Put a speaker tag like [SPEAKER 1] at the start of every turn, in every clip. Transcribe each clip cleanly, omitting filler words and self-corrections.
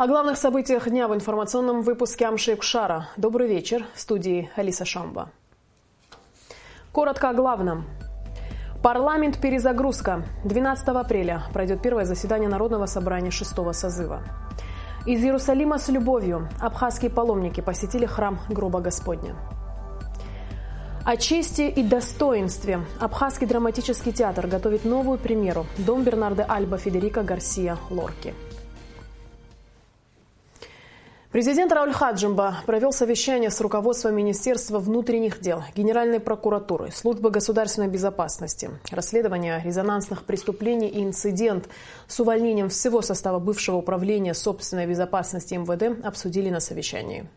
[SPEAKER 1] О главных событиях дня в информационном выпуске Амши-Кушара. Добрый вечер. В студии Алиса Шамба. Коротко о главном. Парламент перезагрузка. 12 апреля пройдет первое заседание Народного собрания 6-го созыва. Из Иерусалима с любовью. Абхазские паломники посетили храм Гроба Господня. О чести и достоинстве. Абхазский драматический театр готовит новую премьеру. Дом Бернардо Альба Федерико Гарсия Лорки. Президент Рауль Хаджимба провел совещание с руководством Министерства внутренних дел, Генеральной прокуратуры, Службы государственной безопасности. Расследование резонансных преступлений и инцидент с увольнением всего состава бывшего управления собственной безопасности МВД обсудили на совещании.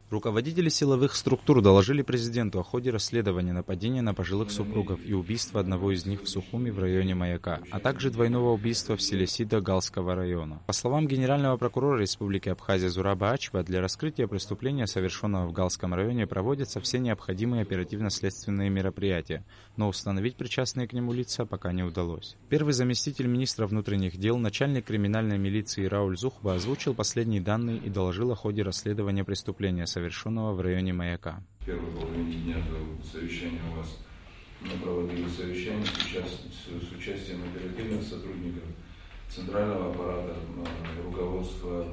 [SPEAKER 2] Руководители силовых структур доложили президенту о ходе расследования нападения на пожилых супругов и убийства одного из них в Сухуми в районе Маяка, а также двойного убийства в селе Сида Галского района. По словам генерального прокурора Республики Абхазия Зураба Ачба, для раскрытия преступления, совершенного в Галском районе, проводятся все необходимые оперативно-следственные мероприятия, но установить причастные к нему лица пока не удалось. Первый заместитель министра внутренних дел, начальник криминальной милиции Рауль Зухба озвучил последние данные и доложил о ходе расследования преступления, совершенного в районе Маяка.
[SPEAKER 3] В первой половине дня до совещания у вас мы проводили совещание с участием оперативных сотрудников центрального аппарата, руководства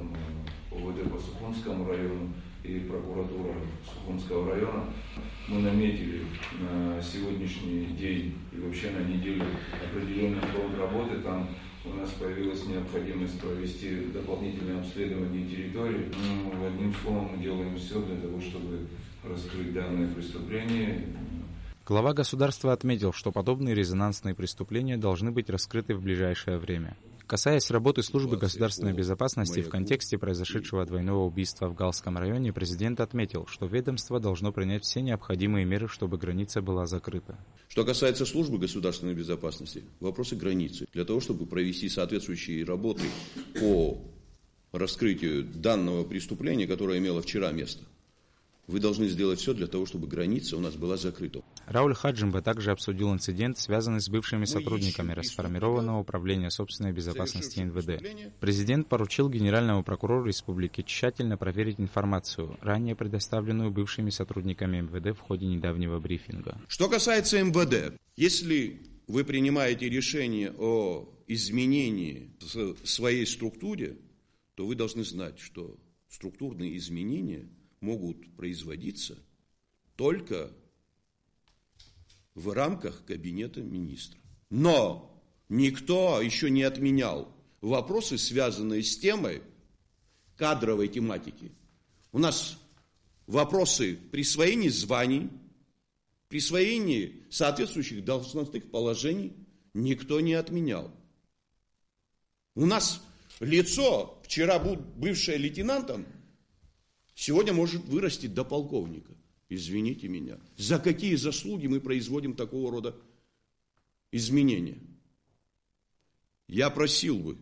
[SPEAKER 3] ОВД по Сухумскому району и прокуратура Сухумского района. Мы наметили на сегодняшний день и вообще на неделю определенный фронт работы. Там у нас появилась необходимость провести дополнительное обследование территории. Одним словом, мы делаем все для того, чтобы раскрыть данное преступление.
[SPEAKER 2] Глава государства отметил, что подобные резонансные преступления должны быть раскрыты в ближайшее время. Касаясь работы Службы государственной безопасности в контексте произошедшего двойного убийства в Галском районе, президент отметил, что ведомство должно принять все необходимые меры, чтобы граница была закрыта.
[SPEAKER 4] Что касается Службы государственной безопасности, вопросы границы. Для того, чтобы провести соответствующие работы по раскрытию данного преступления, которое имело вчера место, вы должны сделать все для того, чтобы граница у нас была закрыта.
[SPEAKER 2] Рауль Хаджимба также обсудил инцидент, связанный с бывшими сотрудниками расформированного управления собственной безопасности НВД. Президент поручил генеральному прокурору республики тщательно проверить информацию, ранее предоставленную бывшими сотрудниками МВД в ходе недавнего брифинга.
[SPEAKER 4] Что касается МВД, если вы принимаете решение о изменении в своей структуре, то вы должны знать, что структурные изменения могут производиться только в рамках кабинета министра. Но никто еще не отменял вопросы, связанные с темой кадровой тематики. У нас вопросы присвоения званий, присвоения соответствующих должностных положений никто не отменял. У нас лицо, вчера бывшее лейтенантом, сегодня может вырасти до полковника. Извините меня. За какие заслуги мы производим такого рода изменения? Я просил бы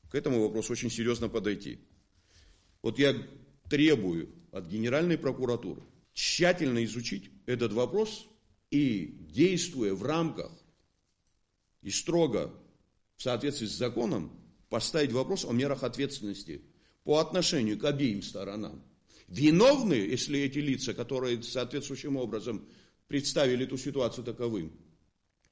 [SPEAKER 4] к этому вопросу очень серьезно подойти. Вот я требую от Генеральной прокуратуры тщательно изучить этот вопрос и, действуя в рамках и строго в соответствии с законом, поставить вопрос о мерах ответственности по отношению к обеим сторонам. Виновны, если эти лица, которые соответствующим образом представили эту ситуацию таковым,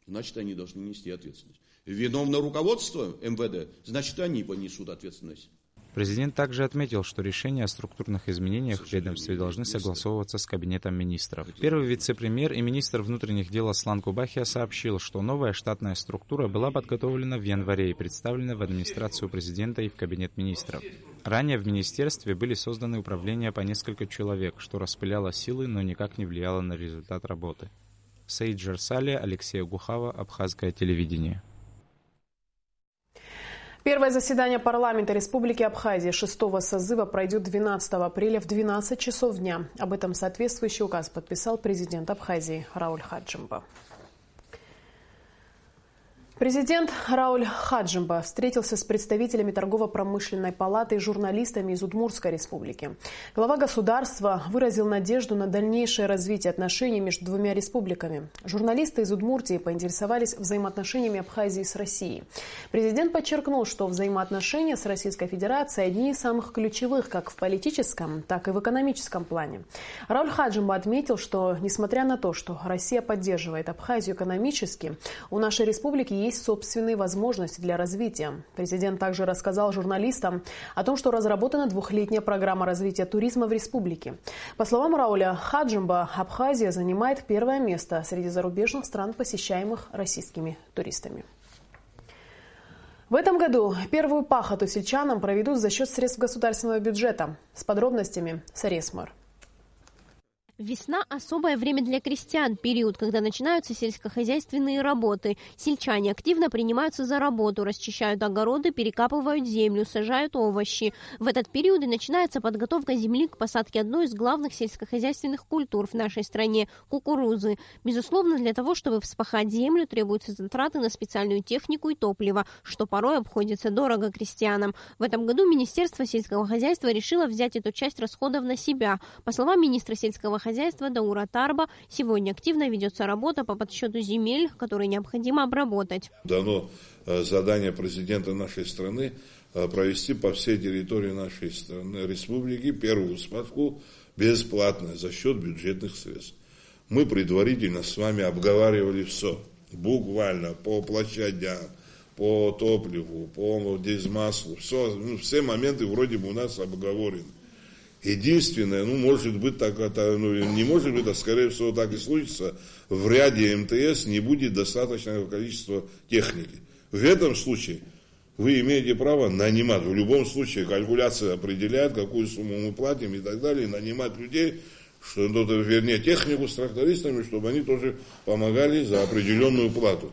[SPEAKER 4] значит, они должны нести ответственность. Виновно руководство МВД, значит, они понесут ответственность.
[SPEAKER 2] Президент также отметил, что решения о структурных изменениях в ведомстве должны согласовываться с кабинетом министров. Первый вице-премьер и министр внутренних дел Аслан Кубахия сообщил, что новая штатная структура была подготовлена в январе и представлена в администрацию президента и в кабинет министров. Ранее в министерстве были созданы управления по несколько человек, что распыляло силы, но никак не влияло на результат работы. Саид Джарсали, Алексей Гухава, Абхазское телевидение.
[SPEAKER 1] Первое заседание парламента Республики Абхазия 6-го созыва пройдет 12 апреля в 12 часов дня. Об этом соответствующий указ подписал президент Абхазии Рауль Хаджимба. Президент Рауль Хаджимба встретился с представителями торгово-промышленной палаты и журналистами из Удмуртской республики. Глава государства выразил надежду на дальнейшее развитие отношений между двумя республиками. Журналисты из Удмуртии поинтересовались взаимоотношениями Абхазии с Россией. Президент подчеркнул, что взаимоотношения с Российской Федерацией одни из самых ключевых как в политическом, так и в экономическом плане. Рауль Хаджимба отметил, что несмотря на то, что Россия поддерживает Абхазию экономически, у нашей республики есть собственные возможности для развития. Президент также рассказал журналистам о том, что разработана двухлетняя программа развития туризма в республике. По словам Рауля Хаджимба, Абхазия занимает первое место среди зарубежных стран, посещаемых российскими туристами. В этом году первую пахоту сельчанам проведут за счет средств государственного бюджета. С подробностями Сарес Мар.
[SPEAKER 5] Весна – особое время для крестьян, период, когда начинаются сельскохозяйственные работы. Сельчане активно принимаются за работу, расчищают огороды, перекапывают землю, сажают овощи. В этот период и начинается подготовка земли к посадке одной из главных сельскохозяйственных культур в нашей стране – кукурузы. Безусловно, для того, чтобы вспахать землю, требуются затраты на специальную технику и топливо, что порой обходится дорого крестьянам. В этом году Министерство сельского хозяйства решило взять эту часть расходов на себя. По словам министра сельского хозяйства Даура Тарба, сегодня активно ведется работа по подсчету земель, которые необходимо обработать.
[SPEAKER 6] Дано задание президента нашей страны провести по всей территории нашей страны, республики первую вспашку бесплатно за счет бюджетных средств. Мы предварительно с вами обговаривали все, буквально по площадям, по топливу, по дизмаслу, все моменты вроде бы у нас обговорены. Единственное, может быть, не может быть, а скорее всего так и случится, в ряде МТС не будет достаточного количества техники. В этом случае вы имеете право нанимать. В любом случае калькуляция определяет, какую сумму мы платим и так далее, нанимать людей, технику с трактористами, чтобы они тоже помогали за определенную плату.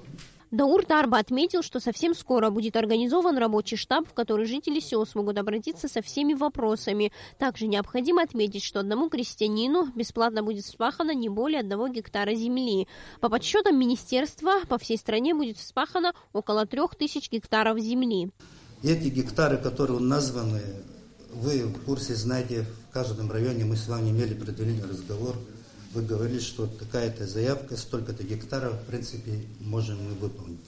[SPEAKER 5] Даур Тарба отметил, что совсем скоро будет организован рабочий штаб, в который жители сел смогут обратиться со всеми вопросами. Также необходимо отметить, что одному крестьянину бесплатно будет вспахано не более 1 гектара земли. По подсчетам министерства, по всей стране будет вспахано около 3000 гектаров земли.
[SPEAKER 7] Эти гектары, которые названы, вы в курсе знаете, в каждом районе мы с вами имели предварительный разговор. Вы говорили, что такая-то заявка, столько-то гектаров, в принципе, можем мы выполнить.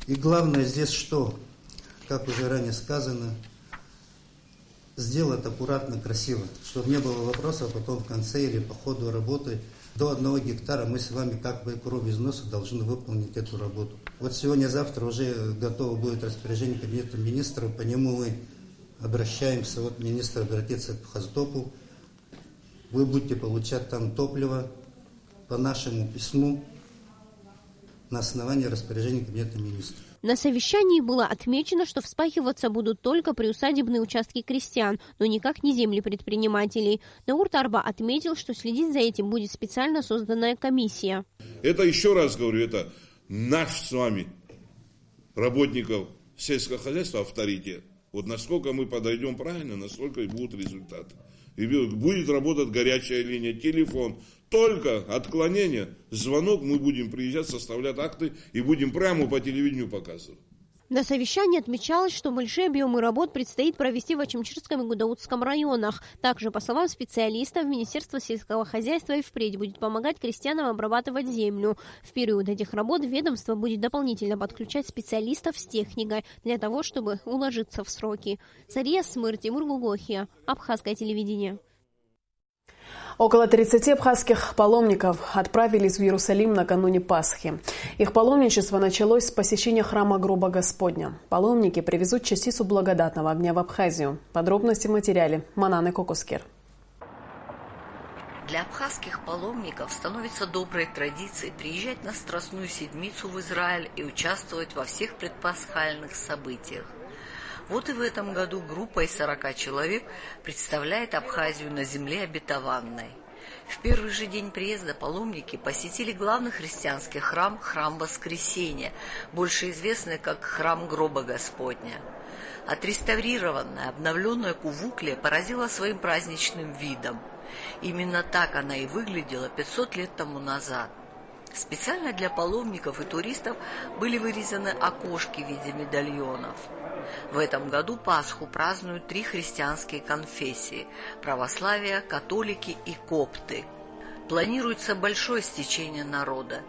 [SPEAKER 7] И главное здесь что? Как уже ранее сказано, сделать аккуратно, красиво, чтобы не было вопросов потом в конце или по ходу работы. До 1 гектара мы с вами как бы кровь из носа должны выполнить эту работу. Вот сегодня-завтра уже готово будет распоряжение кабинета министров, по нему мы обращаемся, вот министр обратится к Хаздопу. Вы будете получать там топливо по нашему письму на основании распоряжения кабинета министров.
[SPEAKER 5] На совещании было отмечено, что вспахиваться будут только приусадебные участки крестьян, но никак не земли предпринимателей. Даур Тарба отметил, что следить за этим будет специально созданная комиссия.
[SPEAKER 6] Это, еще раз говорю, это наш с вами, работников сельского хозяйства, авторитет. Вот насколько мы подойдем правильно, настолько и будут результаты. И будет работать горячая линия, телефон. Только отклонение, звонок, мы будем приезжать, составлять акты и будем прямо по телевидению показывать.
[SPEAKER 5] На совещании отмечалось, что большие объемы работ предстоит провести в Ачимчирском и Гудаутском районах. Также, по словам специалистов, Министерство сельского хозяйства и впредь будет помогать крестьянам обрабатывать землю. В период этих работ ведомство будет дополнительно подключать специалистов с техникой для того, чтобы уложиться в сроки. Сария Смыр, Тимур Гугохия, Абхазское телевидение.
[SPEAKER 1] Около 30 абхазских паломников отправились в Иерусалим накануне Пасхи. Их паломничество началось с посещения храма Гроба Господня. Паломники привезут частицу благодатного огня в Абхазию. Подробности в материале Мананы Кокускер.
[SPEAKER 8] Для абхазских паломников становится доброй традицией приезжать на Страстную Седмицу в Израиль и участвовать во всех предпасхальных событиях. Вот и в этом году группа из 40 человек представляет Абхазию на земле обетованной. В первый же день приезда паломники посетили главный христианский храм, храм Воскресения, больше известный как храм Гроба Господня. Отреставрированная, обновленная Кувуклия поразила своим праздничным видом. Именно так она и выглядела 500 лет тому назад. Специально для паломников и туристов были вырезаны окошки в виде медальонов. В этом году Пасху празднуют 3 христианские конфессии – православие, католики и копты. Планируется большое стечение народа.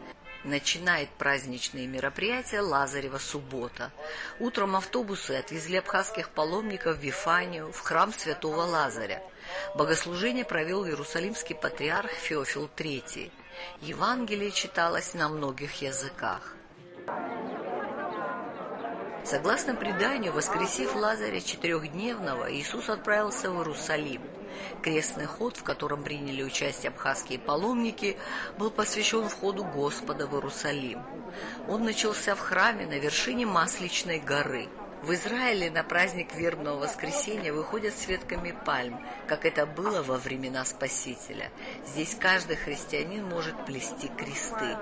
[SPEAKER 8] Начинает праздничные мероприятия Лазарева суббота. Утром автобусы отвезли абхазских паломников в Вифанию, в храм святого Лазаря. Богослужение провел иерусалимский патриарх Феофил III. Евангелие читалось на многих языках. Согласно преданию, воскресив Лазаря 4-дневного, Иисус отправился в Иерусалим. Крестный ход, в котором приняли участие абхазские паломники, был посвящен входу Господа в Иерусалим. Он начался в храме на вершине Масличной горы. В Израиле на праздник вербного воскресенья выходят с ветками пальм, как это было во времена Спасителя. Здесь каждый христианин может плести кресты.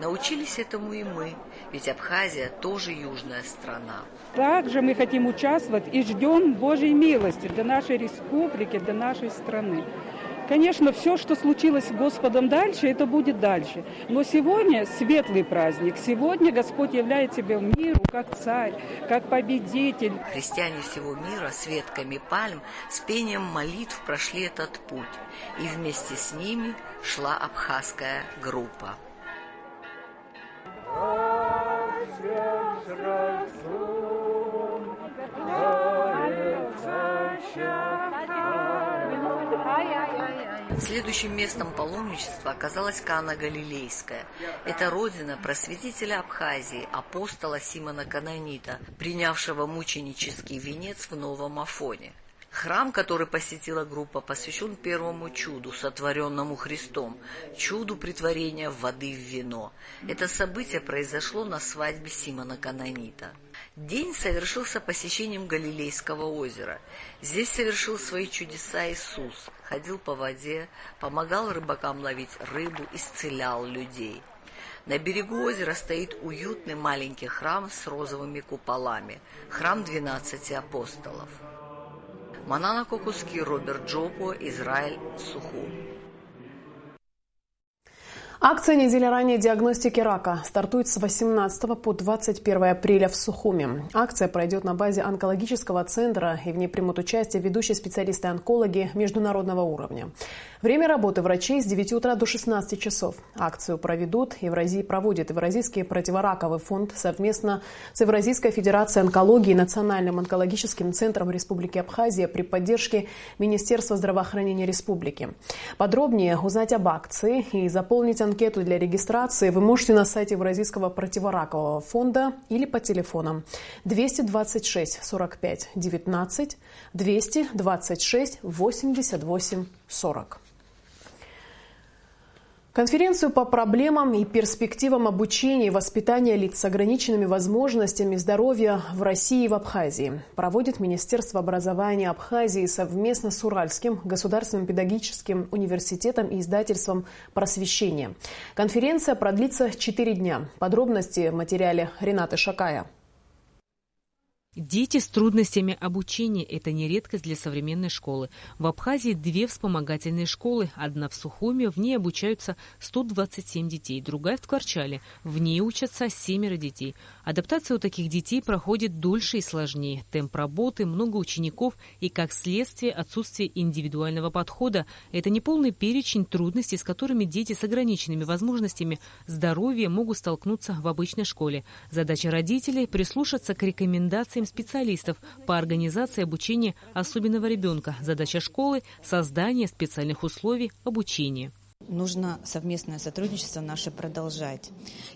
[SPEAKER 8] Научились этому и мы, ведь Абхазия тоже южная страна.
[SPEAKER 9] Также мы хотим участвовать и ждем Божьей милости для нашей республики, для нашей страны. Конечно, все, что случилось с Господом дальше, это будет дальше. Но сегодня светлый праздник. Сегодня Господь являет себя в миру как царь, как победитель.
[SPEAKER 8] Христиане всего мира с ветками пальм, с пением молитв прошли этот путь. И вместе с ними шла абхазская группа. Следующим местом паломничества оказалась Кана Галилейская. Это родина просветителя Абхазии, апостола Симона Канонита, принявшего мученический венец в Новом Афоне. Храм, который посетила группа, посвящен первому чуду, сотворенному Христом, чуду претворения воды в вино. Это событие произошло на свадьбе Симона Канонита. День совершился посещением Галилейского озера. Здесь совершил свои чудеса Иисус, ходил по воде, помогал рыбакам ловить рыбу, исцелял людей. На берегу озера стоит уютный маленький храм с розовыми куполами, храм 12 апостолов. Манана Кокуски, Роберт Джопо, Израиль, Сухум.
[SPEAKER 1] Акция «Неделя ранней диагностики рака» стартует с 18 по 21 апреля в Сухуми. Акция пройдет на базе онкологического центра, и в ней примут участие ведущие специалисты-онкологи международного уровня. Время работы врачей с 9 утра до 16 часов. Акцию проведут проводит Евразийский противораковый фонд совместно с Евразийской федерацией онкологии и Национальным онкологическим центром Республики Абхазия при поддержке Министерства здравоохранения Республики. Подробнее узнать об акции и заполнить анкету для регистрации вы можете на сайте Евразийского противоракового фонда или по телефонам 226 45 19 226 88 40. Конференцию по проблемам и перспективам обучения и воспитания лиц с ограниченными возможностями здоровья в России и в Абхазии проводит Министерство образования Абхазии совместно с Уральским государственным педагогическим университетом и издательством «Просвещение». Конференция продлится 4 дня. Подробности в материале Ренаты Шакая.
[SPEAKER 10] Дети с трудностями обучения – это не редкость для современной школы. В Абхазии 2 вспомогательные школы. Одна в Сухуме, в ней обучаются 127 детей. Другая в Ткварчале, в ней учатся 7 детей. Адаптация у таких детей проходит дольше и сложнее. Темп работы, много учеников и, как следствие, отсутствие индивидуального подхода – это неполный перечень трудностей, с которыми дети с ограниченными возможностями здоровья могут столкнуться в обычной школе. Задача родителей – прислушаться к рекомендациям специалистов по организации обучения особенного ребенка. Задача школы – создание специальных условий обучения.
[SPEAKER 11] Нужно совместное сотрудничество наше продолжать.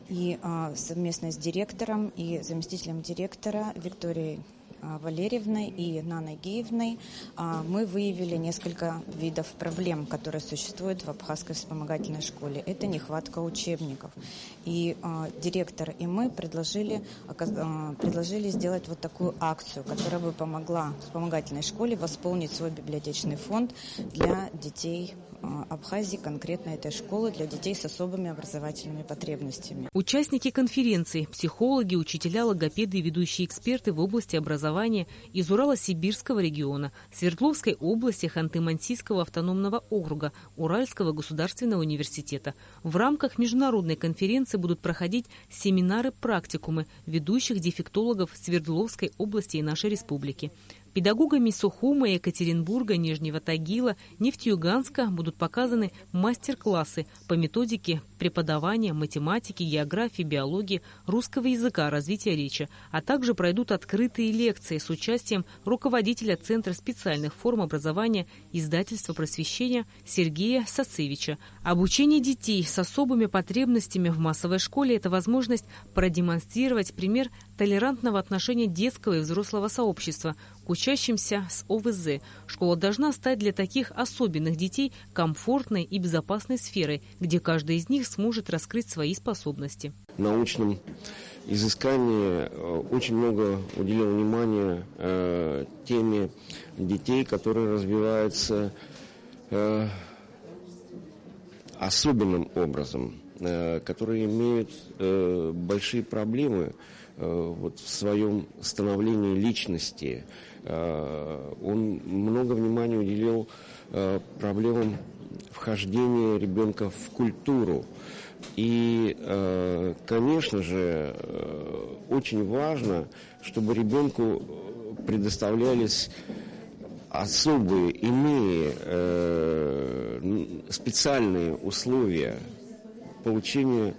[SPEAKER 11] И совместно с директором и заместителем директора Викторией Валерьевной и Наной Геевной мы выявили несколько видов проблем, которые существуют в Абхазской вспомогательной школе. Это нехватка учебников. И директор и мы предложили сделать вот такую акцию, которая бы помогла вспомогательной школе восполнить свой библиотечный фонд для детей Абхазии, конкретно этой школы для детей с особыми образовательными потребностями.
[SPEAKER 10] Участники конференции – психологи, учителя, логопеды и ведущие эксперты в области образования из Урало-Сибирского региона, Свердловской области, Ханты-Мансийского автономного округа, Уральского государственного университета. В рамках международной конференции будут проходить семинары-практикумы ведущих дефектологов Свердловской области и нашей республики. Педагогами Сухума, Екатеринбурга, Нижнего Тагила, Нефтеюганска будут показаны мастер-классы по методике преподавания математики, географии, биологии, русского языка, развития речи, а также пройдут открытые лекции с участием руководителя Центра специальных форм образования издательства просвещения Сергея Сацевича. Обучение детей с особыми потребностями в массовой школе – это возможность продемонстрировать пример толерантного отношения детского и взрослого сообщества к учащимся с ОВЗ. Школа должна стать для таких особенных детей комфортной и безопасной сферой, где каждый из них сможет раскрыть свои способности.
[SPEAKER 12] В научном изыскании очень много уделил внимания теме детей, которые развиваются особенным образом, которые имеют большие проблемы в своем становлении личности. Он много внимания уделил проблемам вхождения ребенка в культуру. И, конечно же, очень важно, чтобы ребенку предоставлялись особые, иные, специальные условия получения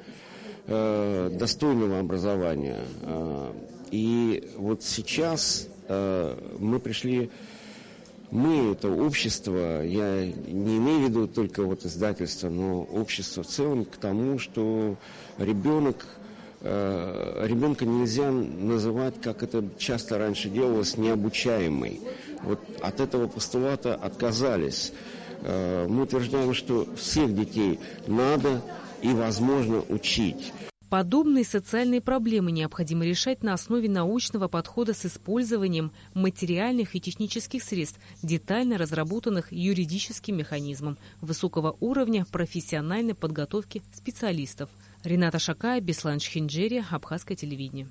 [SPEAKER 12] достойного образования. И вот сейчас мы пришли, это общество, я не имею в виду только вот издательство, но общество в целом, к тому, что ребенка нельзя называть, как это часто раньше делалось, необучаемый. Вот от этого постулата отказались. Мы утверждаем, что всех детей надо и возможно учить.
[SPEAKER 10] Подобные социальные проблемы необходимо решать на основе научного подхода с использованием материальных и технических средств, детально разработанных юридическим механизмом высокого уровня профессиональной подготовки специалистов. Рената Шакая, Беслан Шхинджери, Абхазское телевидение.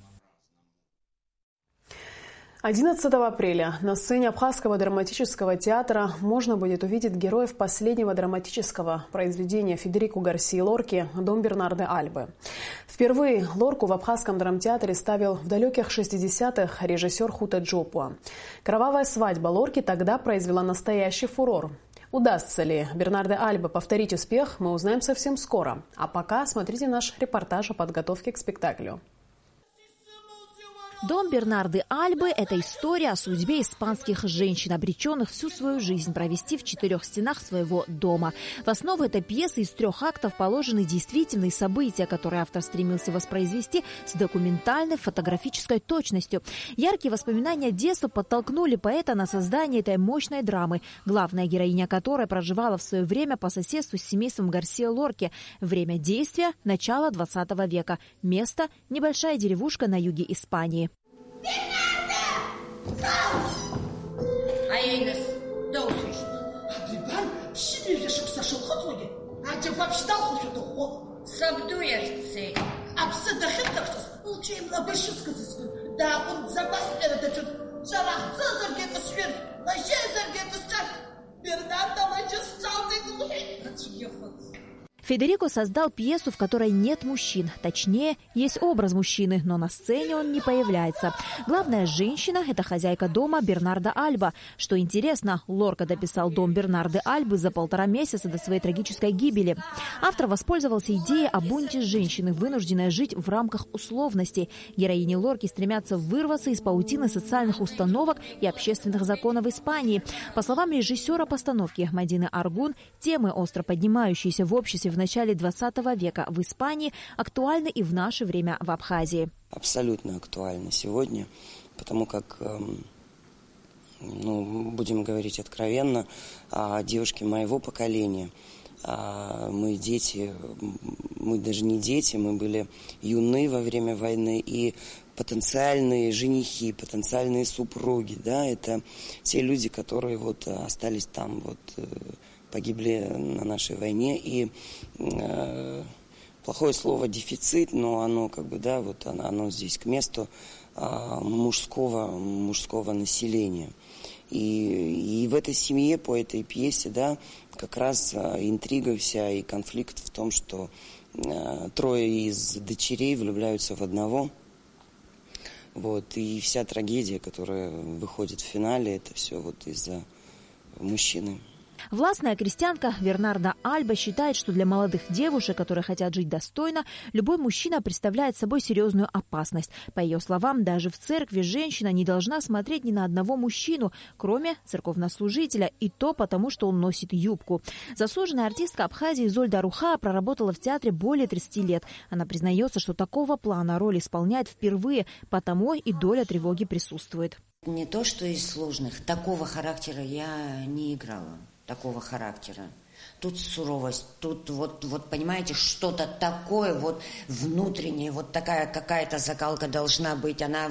[SPEAKER 1] 11 апреля на сцене Абхазского драматического театра можно будет увидеть героев последнего драматического произведения Федерико Гарсии Лорки «Дом Бернарда Альбы». Впервые Лорку в Абхазском драмтеатре ставил в далеких 60-х режиссер Хута Джопуа. Кровавая свадьба Лорки тогда произвела настоящий фурор. Удастся ли Бернарде Альбе повторить успех, мы узнаем совсем скоро. А пока смотрите наш репортаж о подготовке к спектаклю.
[SPEAKER 13] Дом Бернарды Альбы – это история о судьбе испанских женщин, обреченных всю свою жизнь провести в 4 стенах своего дома. В основу этой пьесы из 3 актов положены действительные события, которые автор стремился воспроизвести с документальной фотографической точностью. Яркие воспоминания детства подтолкнули поэта на создание этой мощной драмы, главная героиня которой проживала в свое время по соседству с семейством Гарсия Лорки. Время действия – начало 20 века. Место – небольшая деревушка на юге Испании. Федерико создал пьесу, в которой нет мужчин. Точнее, есть образ мужчины, но на сцене он не появляется. Главная женщина – это хозяйка дома Бернарда Альба. Что интересно, Лорка дописал «Дом Бернарды Альбы» за 1,5 месяца до своей трагической гибели. Автор воспользовался идеей о бунте женщины, вынужденной жить в рамках условностей. Героини Лорки стремятся вырваться из паутины социальных установок и общественных законов Испании. По словам режиссера постановки Мадины Аргун, темы, остро поднимающиеся в обществе в начале 20 века в Испании, актуальны и в наше время в Абхазии.
[SPEAKER 14] Абсолютно актуально сегодня, потому как, будем говорить откровенно, девушки моего поколения, мы дети, мы даже не дети, мы были юны во время войны, и потенциальные женихи, потенциальные супруги, да, это те люди, которые вот остались там вот погибли на нашей войне. И плохое слово «дефицит», но оно оно здесь к месту, мужского населения. И в этой семье, по этой пьесе, как раз интрига вся и конфликт в том, что 3 из дочерей влюбляются в одного. И вся трагедия, которая выходит в финале, это все из-за мужчины.
[SPEAKER 13] Властная крестьянка Бернарда Альба считает, что для молодых девушек, которые хотят жить достойно, любой мужчина представляет собой серьезную опасность. По ее словам, даже в церкви женщина не должна смотреть ни на одного мужчину, кроме церковнослужителя, и то потому, что он носит юбку. Заслуженная артистка Абхазии Зольда Руха проработала в театре более 30 лет. Она признается, что такого плана роль исполняет впервые, потому и доля тревоги присутствует.
[SPEAKER 15] Не то, что из сложных, такого характера я не играла. Такого характера. Тут суровость, тут понимаете, что-то такое внутреннее, такая какая-то закалка должна быть. Она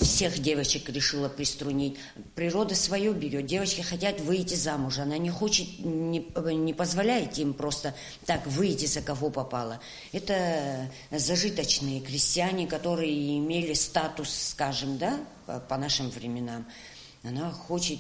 [SPEAKER 15] всех девочек решила приструнить. Природа свое берет. Девочки хотят выйти замуж. Она не хочет, не позволяет им просто так выйти, за кого попало. Это зажиточные крестьяне, которые имели статус, скажем, по нашим временам. Она хочет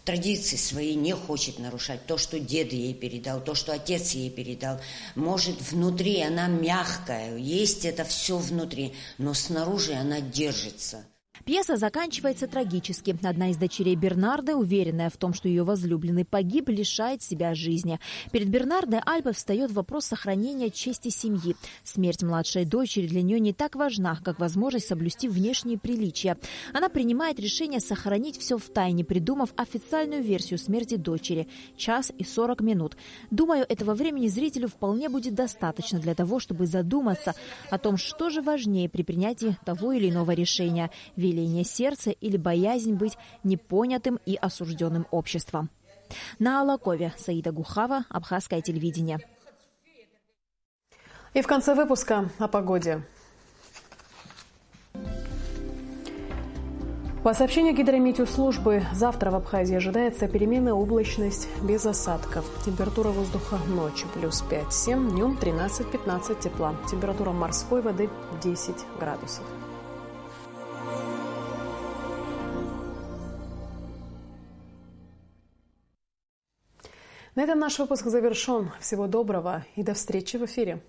[SPEAKER 15] традиции свои не хочет нарушать. То, что дед ей передал, то, что отец ей передал. Может, внутри она мягкая, есть это все внутри, но снаружи она держится.
[SPEAKER 13] Пьеса заканчивается трагически. Одна из дочерей Бернарды, уверенная в том, что ее возлюбленный погиб, лишает себя жизни. Перед Бернардой Альбой встает вопрос сохранения чести семьи. Смерть младшей дочери для нее не так важна, как возможность соблюсти внешние приличия. Она принимает решение сохранить все в тайне, придумав официальную версию смерти дочери – 1 час и 40 минут. Думаю, этого времени зрителю вполне будет достаточно для того, чтобы задуматься о том, что же важнее при принятии того или иного решения – веление сердца или боязнь быть непонятым и осужденным обществом. На Алакове Саида Гухава, Абхазское телевидение.
[SPEAKER 1] И в конце выпуска о погоде. По сообщению гидрометеослужбы, завтра в Абхазии ожидается переменная облачность без осадков. Температура воздуха ночью плюс 5-7, днем 13-15 тепла. Температура морской воды 10 градусов. На этом наш выпуск завершен. Всего доброго и до встречи в эфире.